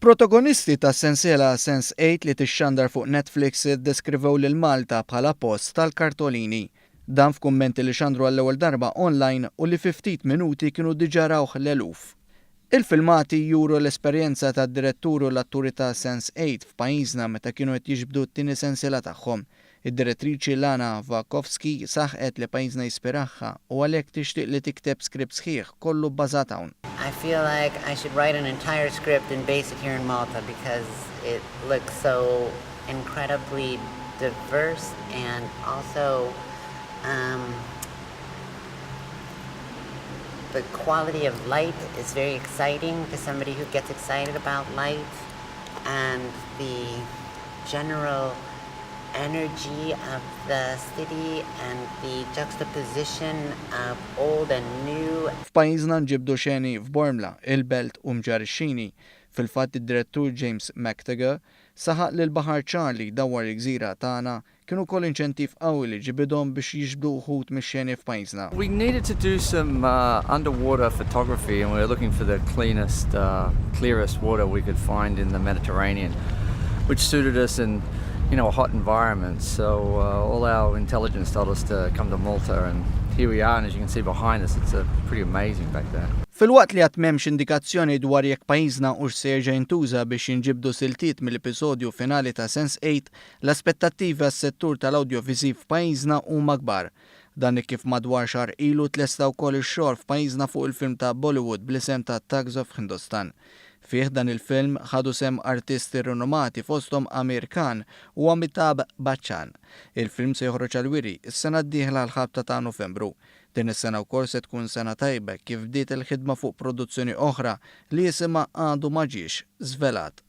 Il-protagonisti tas-sensiela SENSE8 li tixxandar fuq Netflix iddeskrivew lil Malta bħala post tal-kartolini. Dan f'kummenti li xandru għall-ewwel darba online u li fi ftit minuti kienu diġà rawh l-eluf. Il-filmati juru l-esperjenza tad-Diretturi u l-atturi ta' SENSE8 f'Pajjiżna meta kienu qed jiġbdu t-tieni sensiela tagħhom. Id-direttriċi Lana Vakowski saħqet li Pajjiżna jispiraħħa u għalhekk tixtieq li tikteb skript sħiħ kollu bbażat hawn. I feel like I should write an entire script and base it here in Malta because it looks so incredibly diverse and also the quality of light is very exciting to somebody who gets excited about light, and the general energy of the city and the juxtaposition of old and new. F'Pajjiżna nġibdu xeni f'Bormla, il-Belt u Mġarixxini. Fil-fatt id-direttur James McTaggart saħaq li l-Baħar Charlie dawwar il-gżira tagħna kienu wkoll inċentiv qawwi li ġibidhom biex jiġbdu wħud mix-xeni f'Pajjiżna. We needed to do some underwater photography and we were looking for the cleanest, clearest water we could find in the Mediterranean, which suited us in a hot environment. So all our intelligence told us to come to Malta, and here we are, and as you can see behind us, it's pretty amazing back there. Fil-waqt li għat m'hemmx indikazzjoni dwar jekk Pajjiżna hux se jerġa' jintuża biex jinġibdu siltiet mill-episodju finali ta' SENSE8, l-aspettattivi għas-settur tal-awdjoviżiv f'Pajjiżna huma kbar. Dan kif madwar xahar ilu tlesta wkoll ix-xogħol f'Pajjiżna fuq il-film ta' Bollywood bl-isem ta' Tax of Hindustan. Fih dan il-film ħadu sem artisti rinomati fosthom Amir Khan u Amitabh Bachchan. Il-film se joħroġ għal-wiri is-sena d-dieħla l-5 ta' Novembru. Din is-sena wkoll se tkun sena tajba kif bdiet il-ħidma fuq produzzjoni oħra li jisimha għadu ma ġiex żvelat.